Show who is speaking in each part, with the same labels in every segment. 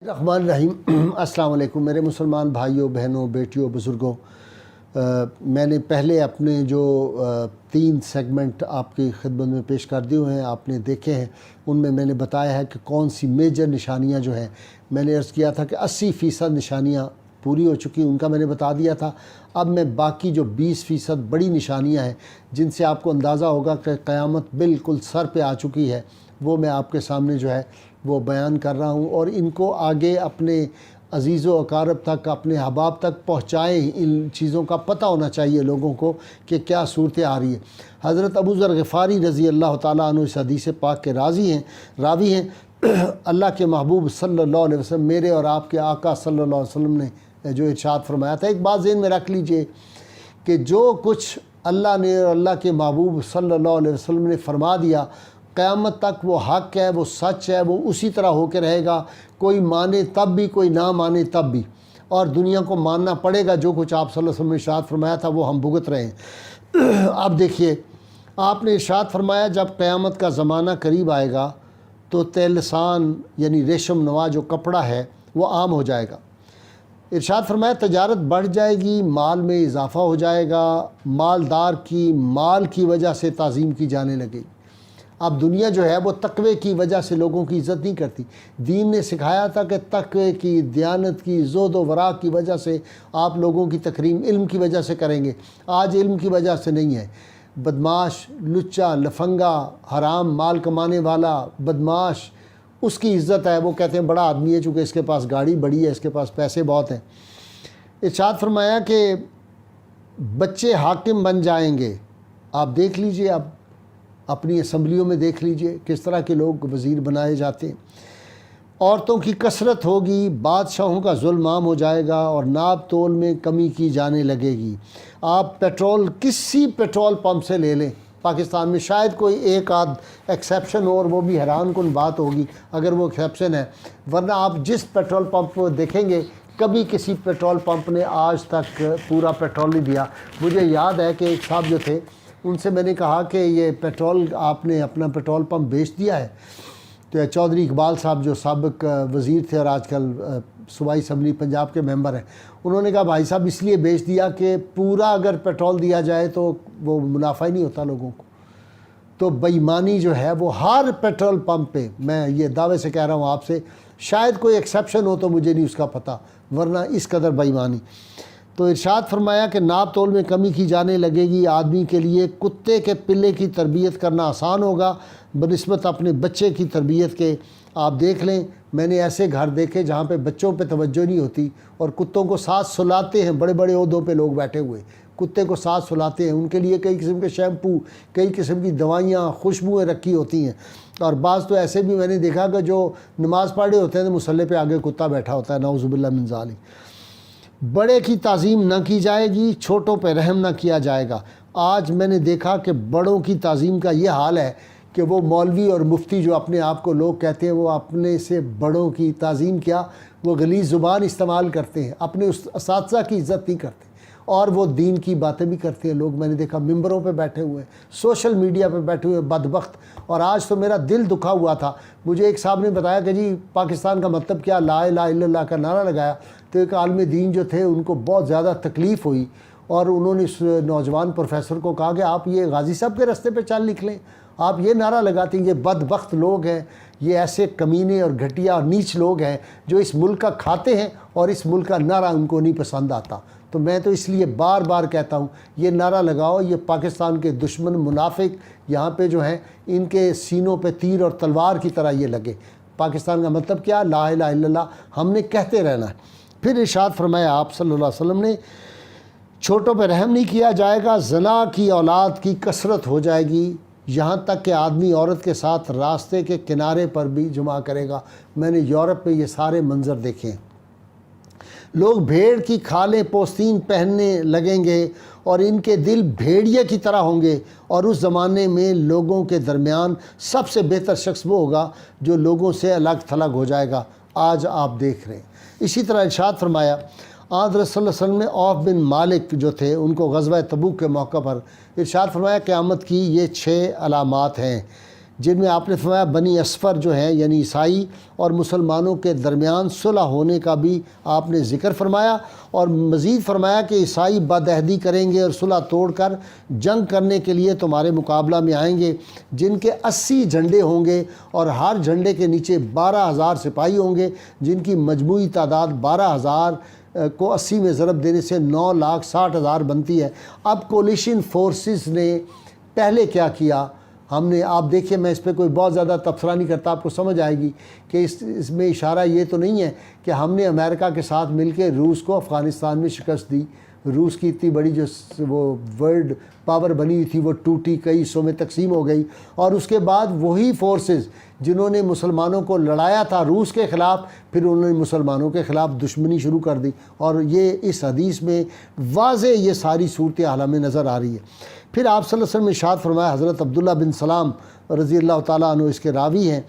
Speaker 1: الرحمن الرحیم السلام علیکم میرے مسلمان بھائیوں بہنوں بیٹیوں بزرگوں، میں نے پہلے اپنے جو 3 سیگمنٹ آپ کی خدمت میں پیش کر دیے ہیں، آپ نے دیکھے ہیں۔ ان میں نے بتایا ہے کہ کون سی میجر نشانیاں جو ہیں، میں نے عرض کیا تھا کہ 80% نشانیاں پوری ہو چکی، ان کا میں نے بتا دیا تھا۔ اب میں باقی جو 20% بڑی نشانیاں ہیں جن سے آپ کو اندازہ ہوگا کہ قیامت بالکل سر پہ آ چکی ہے، وہ میں آپ کے سامنے جو ہے وہ بیان کر رہا ہوں، اور ان کو آگے اپنے عزیز و اقارب تک، اپنے احباب تک پہنچائیں۔ ان چیزوں کا پتہ ہونا چاہیے لوگوں کو کہ کیا صورتیں آ رہی ہے۔ حضرت ابو ذر غفاری رضی اللہ تعالیٰ عنہ اس حدیث پاک کے راوی ہیں۔ اللہ کے محبوب صلی اللہ علیہ وسلم، میرے اور آپ کے آقا صلی اللہ علیہ وسلم نے جو ارشاد فرمایا تھا، ایک بات ذہن میں رکھ لیجئے کہ جو کچھ اللہ نے اور اللہ کے محبوب صلی اللہ علیہ وسلم نے فرما دیا، قیامت تک وہ حق ہے، وہ سچ ہے، وہ اسی طرح ہو کے رہے گا۔ کوئی مانے تب بھی، کوئی نہ مانے تب بھی، اور دنیا کو ماننا پڑے گا۔ جو کچھ آپ صلی اللہ علیہ وسلم نے ارشاد فرمایا تھا وہ ہم بھگت رہے ہیں۔ اب دیکھیے، آپ نے ارشاد فرمایا جب قیامت کا زمانہ قریب آئے گا تو تیلسان یعنی ریشم نوا جو کپڑا ہے وہ عام ہو جائے گا۔ ارشاد فرمایا تجارت بڑھ جائے گی، مال میں اضافہ ہو جائے گا، مالدار کی مال کی وجہ سے تعظیم کی جانے لگے گی۔ اب دنیا جو ہے وہ تقوی کی وجہ سے لوگوں کی عزت نہیں کرتی۔ دین نے سکھایا تھا کہ تقوی کی، دیانت کی، زہد و ورع کی وجہ سے آپ لوگوں کی تکریم علم کی وجہ سے کریں گے۔ آج علم کی وجہ سے نہیں ہے۔ بدماش، لچا، لفنگا، حرام مال کمانے والا بدماش، اس کی عزت ہے، وہ کہتے ہیں بڑا آدمی ہے چونکہ اس کے پاس گاڑی بڑی ہے، اس کے پاس پیسے بہت ہیں۔ ارشاد فرمایا کہ بچے حاکم بن جائیں گے۔ آپ دیکھ لیجئے، اب اپنی اسمبلیوں میں دیکھ لیجئے کس طرح کے لوگ وزیر بنائے جاتے ہیں۔ عورتوں کی کثرت ہوگی، بادشاہوں کا ظلم عام ہو جائے گا، اور ناپ تول میں کمی کی جانے لگے گی۔ آپ پیٹرول کسی پیٹرول پمپ سے لے لیں پاکستان میں، شاید کوئی ایک آدھ ایکسیپشن ہو، اور وہ بھی حیران کن بات ہوگی اگر وہ ایکسیپشن ہے، ورنہ آپ جس پیٹرول پمپ کو دیکھیں گے کبھی کسی پیٹرول پمپ نے آج تک پورا پیٹرول نہیں دیا۔ مجھے یاد ہے کہ ایک صاحب جو تھے، ان سے میں نے کہا کہ یہ پیٹرول آپ نے اپنا پیٹرول پمپ بیچ دیا ہے؟ تو چودھری اقبال صاحب جو سابق وزیر تھے اور آج کل صوبائی اسمبلی پنجاب کے ممبر ہیں، انہوں نے کہا بھائی صاحب اس لیے بیچ دیا کہ پورا اگر پیٹرول دیا جائے تو وہ منافع ہی نہیں ہوتا لوگوں کو۔ تو بے ایمانی جو ہے وہ ہر پیٹرول پمپ پہ، میں یہ دعوے سے کہہ رہا ہوں آپ سے، شاید کوئی ایکسیپشن ہو تو مجھے نہیں اس کا پتہ، ورنہ اس قدر بے ایمانی۔ تو ارشاد فرمایا کہ ناپ تول میں کمی کی جانے لگے گی۔ آدمی کے لیے کتے کے پلے کی تربیت کرنا آسان ہوگا بنسبت اپنے بچے کی تربیت کے۔ آپ دیکھ لیں، میں نے ایسے گھر دیکھے جہاں پہ بچوں پہ توجہ نہیں ہوتی اور کتوں کو ساتھ سلاتے ہیں، بڑے بڑے عہدوں پہ لوگ بیٹھے ہوئے کتے کو ساتھ سلاتے ہیں، ان کے لیے کئی قسم کے شیمپو، کئی قسم کی دوائیاں، خوشبوئیں رکھی ہوتی ہیں، اور بعض تو ایسے بھی میں نے دیکھا کہ جو نماز پڑھ رہے ہوتے ہیں تو مصلی پہ آگے کتا بیٹھا ہوتا ہے، نعوذ باللہ من ذالک۔ بڑے کی تعظیم نہ کی جائے گی، چھوٹوں پہ رحم نہ کیا جائے گا۔ آج میں نے دیکھا کہ بڑوں کی تعظیم کا یہ حال ہے کہ وہ مولوی اور مفتی جو اپنے آپ کو لوگ کہتے ہیں، وہ اپنے سے بڑوں کی تعظیم کیا، وہ غلیظ زبان استعمال کرتے ہیں، اپنے اساتذہ کی عزت نہیں کرتے، اور وہ دین کی باتیں بھی کرتے ہیں لوگ۔ میں نے دیکھا ممبروں پہ بیٹھے ہوئے، سوشل میڈیا پہ بیٹھے ہوئے بدبخت۔ اور آج تو میرا دل دکھا ہوا تھا، مجھے ایک صاحب نے بتایا کہ جی پاکستان کا مطلب کیا، لا الہ الا اللہ کا نعرہ لگایا، تو ایک عالم دین جو تھے ان کو بہت زیادہ تکلیف ہوئی، اور انہوں نے اس نوجوان پروفیسر کو کہا کہ آپ یہ غازی صاحب کے رستے پہ چل نکلیں، آپ یہ نعرہ لگاتے ہیں، یہ بدبخت لوگ ہیں، یہ ایسے کمینے اور گھٹیا اور نیچ لوگ ہیں جو اس ملک کا کھاتے ہیں، اور اس ملک کا نعرہ ان کو نہیں پسند آتا۔ تو میں تو اس لیے بار بار کہتا ہوں، یہ نعرہ لگاؤ، یہ پاکستان کے دشمن منافق یہاں پہ جو ہیں، ان کے سینوں پہ تیر اور تلوار کی طرح یہ لگے۔ پاکستان کا مطلب کیا، لا الہ الا اللہ ہم نے کہتے رہنا ہے۔ پھر ارشاد فرمایا آپ صلی اللہ علیہ وسلم نے، چھوٹوں پہ رحم نہیں کیا جائے گا، زنا کی اولاد کی کثرت ہو جائے گی، یہاں تک کہ آدمی عورت کے ساتھ راستے کے کنارے پر بھی جمع کرے گا۔ میں نے یورپ میں یہ سارے منظر دیکھے ہیں۔ لوگ بھیڑ کی کھالیں پوستین پہننے لگیں گے، اور ان کے دل بھیڑیے کی طرح ہوں گے، اور اس زمانے میں لوگوں کے درمیان سب سے بہتر شخص وہ ہوگا جو لوگوں سے الگ تھلگ ہو جائے گا۔ آج آپ دیکھ رہے ہیں۔ اسی طرح ارشاد فرمایا، حضرت صلی اللہ علیہ وسلم نے عوف بن مالک جو تھے ان کو غزوہ تبوک کے موقع پر ارشاد فرمایا، قیامت کی یہ 6 علامات ہیں جن میں آپ نے فرمایا بنی اسفر جو ہیں یعنی عیسائی اور مسلمانوں کے درمیان صلح ہونے کا بھی آپ نے ذکر فرمایا، اور مزید فرمایا کہ عیسائی بدعہدی کریں گے اور صلح توڑ کر جنگ کرنے کے لیے تمہارے مقابلہ میں آئیں گے، جن کے 80 جھنڈے ہوں گے اور ہر جھنڈے کے نیچے 12,000 سپاہی ہوں گے، جن کی مجموعی تعداد 12,000 کو 80 میں ضرب دینے سے 9,60,000 بنتی ہے۔ اب کولیشن فورسز نے پہلے کیا کیا ہم نے، آپ دیکھیے، میں اس پہ کوئی بہت زیادہ تبصرہ نہیں کرتا، آپ کو سمجھ آئے گی کہ اس میں اشارہ یہ تو نہیں ہے کہ ہم نے امریکہ کے ساتھ مل کے روس کو افغانستان میں شکست دی۔ روس کی اتنی بڑی جو وہ ورلڈ پاور بنی ہوئی تھی وہ ٹوٹی، کئی حصوں میں تقسیم ہو گئی، اور اس کے بعد وہی فورسز جنہوں نے مسلمانوں کو لڑایا تھا روس کے خلاف، پھر انہوں نے مسلمانوں کے خلاف دشمنی شروع کر دی، اور یہ اس حدیث میں واضح یہ ساری صورتحال ہمیں نظر آ رہی ہے۔ پھر آپ صلی اللہ علیہ وسلم نے ارشاد فرمایا، حضرت عبداللہ بن سلام رضی اللہ تعالیٰ عنہ اس کے راوی ہیں،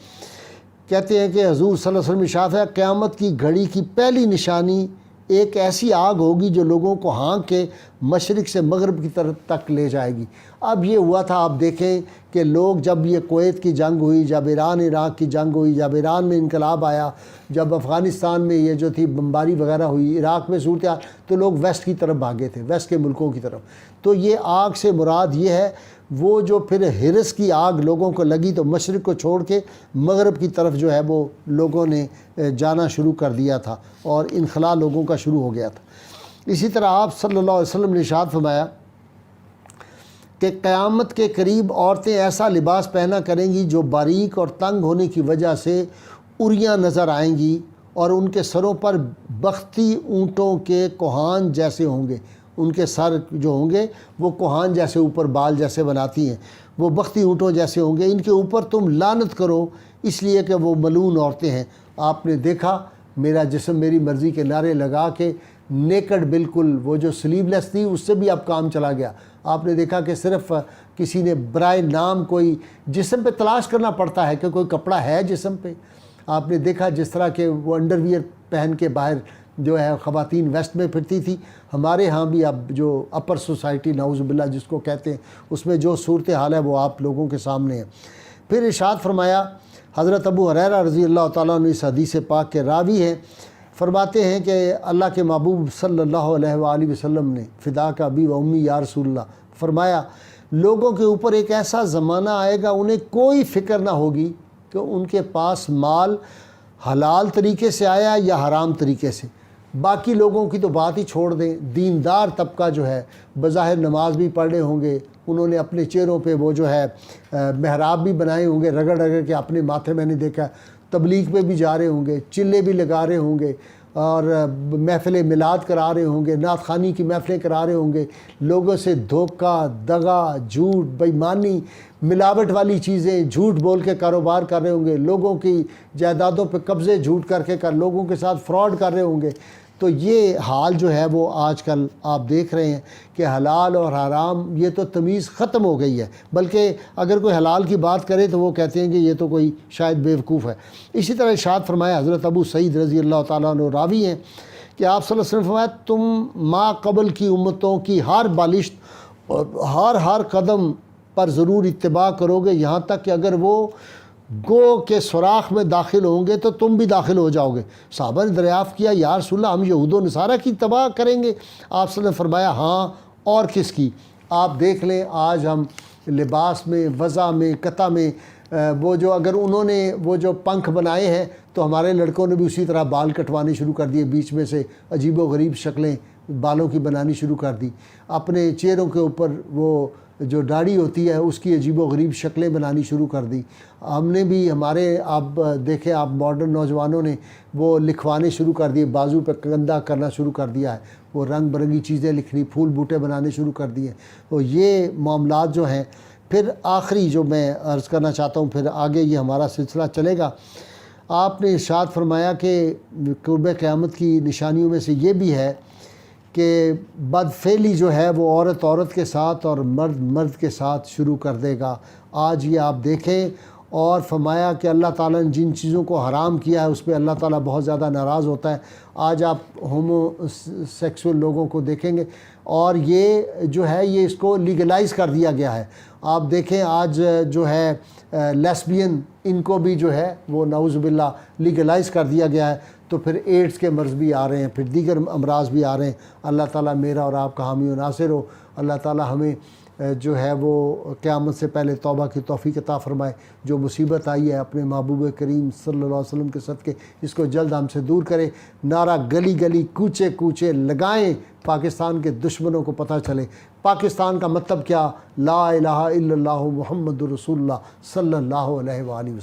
Speaker 1: کہتے ہیں کہ حضور صلی اللہ علیہ وسلم نے ارشاد ہے، قیامت کی گھڑی کی پہلی نشانی ایک ایسی آگ ہوگی جو لوگوں کو ہانک کے مشرق سے مغرب کی طرف تک لے جائے گی۔ اب یہ ہوا تھا، آپ دیکھیں کہ لوگ جب یہ کویت کی جنگ ہوئی، جب ایران عراق کی جنگ ہوئی، جب ایران میں انقلاب آیا، جب افغانستان میں یہ جو تھی بمباری وغیرہ ہوئی، عراق میں صورتحال، تو لوگ ویسٹ کی طرف بھاگے تھے، ویسٹ کے ملکوں کی طرف۔ تو یہ آگ سے مراد یہ ہے وہ جو پھر ہرس کی آگ لوگوں کو لگی تو مشرق کو چھوڑ کے مغرب کی طرف جو ہے وہ لوگوں نے جانا شروع کر دیا تھا اور انخلاء لوگوں کا شروع ہو گیا تھا۔ اسی طرح آپ صلی اللہ علیہ وسلم نے ارشاد فرمایا کہ قیامت کے قریب عورتیں ایسا لباس پہنا کریں گی جو باریک اور تنگ ہونے کی وجہ سے اریاں نظر آئیں گی، اور ان کے سروں پر بختی اونٹوں کے کوہان جیسے ہوں گے۔ ان کے سر جو ہوں گے وہ کوہان جیسے اوپر بال جیسے بناتی ہیں، وہ بختی اونٹوں جیسے ہوں گے۔ ان کے اوپر تم لعنت کرو اس لیے کہ وہ ملعون عورتیں ہیں۔ آپ نے دیکھا میرا جسم میری مرضی کے نعرے لگا کے نیکڈ، بالکل وہ جو سلیو لیس تھی اس سے بھی اب کام چلا گیا۔ آپ نے دیکھا کہ صرف کسی نے برائے نام کوئی جسم پہ تلاش کرنا پڑتا ہے کہ کوئی کپڑا ہے جسم پہ۔ آپ نے دیکھا جس طرح کہ وہ انڈر ویئر پہن کے باہر جو ہے خواتین ویسٹ میں پھرتی تھی، ہمارے ہاں بھی اب جو اپر سوسائٹی نعوذ باللہ جس کو کہتے ہیں، اس میں جو صورتحال ہے وہ آپ لوگوں کے سامنے ہے۔ پھر ارشاد فرمایا، حضرت ابو ہریرہ رضی اللہ تعالیٰ عنہ اس حدیث پاک کے راوی ہیں، فرماتے ہیں کہ اللہ کے محبوب صلی اللہ علیہ وآلہ وسلم نے فدا کا ابی و امی یا رسول اللہ فرمایا، لوگوں کے اوپر ایک ایسا زمانہ آئے گا انہیں کوئی فکر نہ ہوگی کہ ان کے پاس مال حلال طریقے سے آیا یا حرام طریقے سے۔ باقی لوگوں کی تو بات ہی چھوڑ دیں، دیندار طبقہ جو ہے بظاہر نماز بھی پڑھ رہے ہوں گے، انہوں نے اپنے چہروں پہ وہ جو ہے محراب بھی بنائے ہوں گے، رگڑ رگڑ کے اپنے ماتھے میں نے دیکھا، تبلیغ پہ بھی جا رہے ہوں گے، چلے بھی لگا رہے ہوں گے، اور محفل میلاد کرا رہے ہوں گے، نعت خوانی کی محفلیں کرا رہے ہوں گے، لوگوں سے دھوکہ، دغا، جھوٹ، بےایمانی، ملاوٹ والی چیزیں، جھوٹ بول کے کاروبار کر رہے ہوں گے، لوگوں کی جائیدادوں پہ قبضے جھوٹ کر کے لوگوں کے ساتھ فراڈ کر رہے ہوں گے۔ تو یہ حال جو ہے وہ آج کل آپ دیکھ رہے ہیں کہ حلال اور حرام یہ تو تمیز ختم ہو گئی ہے، بلکہ اگر کوئی حلال کی بات کرے تو وہ کہتے ہیں کہ یہ تو کوئی شاید بیوقوف ہے۔ اسی طرح ارشاد فرمایا، حضرت ابو سعید رضی اللہ تعالیٰ عنہ راوی ہیں کہ آپ صلی اللہ علیہ وسلم فرمایا، تم ما قبل کی امتوں کی ہر بالشت اور ہر قدم پر ضرور اتباع کرو گے، یہاں تک کہ اگر وہ گو کے سوراخ میں داخل ہوں گے تو تم بھی داخل ہو جاؤ گے۔ صحابہ نے دریافت کیا، یا رسول اللہ ہم یہود و نصارہ کی اتباع کریں گے؟ آپ صلی اللہ علیہ وسلم نے فرمایا، ہاں، اور کس کی؟ آپ دیکھ لیں آج ہم لباس میں، وضع میں، قطع میں، وہ جو اگر انہوں نے وہ جو پنکھ بنائے ہیں تو ہمارے لڑکوں نے بھی اسی طرح بال کٹوانے شروع کر دیے، بیچ میں سے عجیب و غریب شکلیں بالوں کی بنانی شروع کر دی، اپنے چہروں کے اوپر وہ جو داڑھی ہوتی ہے اس کی عجیب و غریب شکلیں بنانی شروع کر دی۔ ہم نے بھی، ہمارے آپ دیکھیں، آپ ماڈرن نوجوانوں نے وہ لکھوانے شروع کر دیے، بازو پہ گندہ کرنا شروع کر دیا ہے، وہ رنگ برنگی چیزیں لکھنی، پھول بوٹے بنانے شروع کر دیے۔ تو یہ معاملات جو ہیں، پھر آخری جو میں عرض کرنا چاہتا ہوں، پھر آگے یہ ہمارا سلسلہ چلے گا۔ آپ نے ارشاد فرمایا کہ قرب قیامت کی نشانیوں میں سے یہ بھی ہے کہ بدفعلی جو ہے وہ عورت عورت کے ساتھ اور مرد مرد کے ساتھ شروع کر دے گا۔ آج یہ آپ دیکھیں، اور فرمایا کہ اللہ تعالیٰ نے جن چیزوں کو حرام کیا ہے اس پہ اللہ تعالیٰ بہت زیادہ ناراض ہوتا ہے۔ آج آپ ہومو سیکسول لوگوں کو دیکھیں گے اور یہ جو ہے یہ اس کو لیگلائز کر دیا گیا ہے۔ آپ دیکھیں آج جو ہے لیسبین، ان کو بھی جو ہے وہ نعوذ باللہ لیگلائز کر دیا گیا ہے۔ تو پھر ایڈز کے مرض بھی آ رہے ہیں، پھر دیگر امراض بھی آ رہے ہیں۔ اللہ تعالیٰ میرا اور آپ کا حامی و ناصر ہو۔ اللہ تعالیٰ ہمیں جو ہے وہ قیامت سے پہلے توبہ کی توفیق عطا فرمائے۔ جو مصیبت آئی ہے اپنے محبوب کریم صلی اللہ علیہ وسلم کے صدقے اس کو جلد ہم سے دور کرے۔ نعرہ گلی گلی کوچے کوچے لگائیں، پاکستان کے دشمنوں کو پتہ چلے پاکستان کا مطلب کیا، لا الہ الا اللہ محمد رسول اللہ صلی اللہ علیہ وآلہ وسلم۔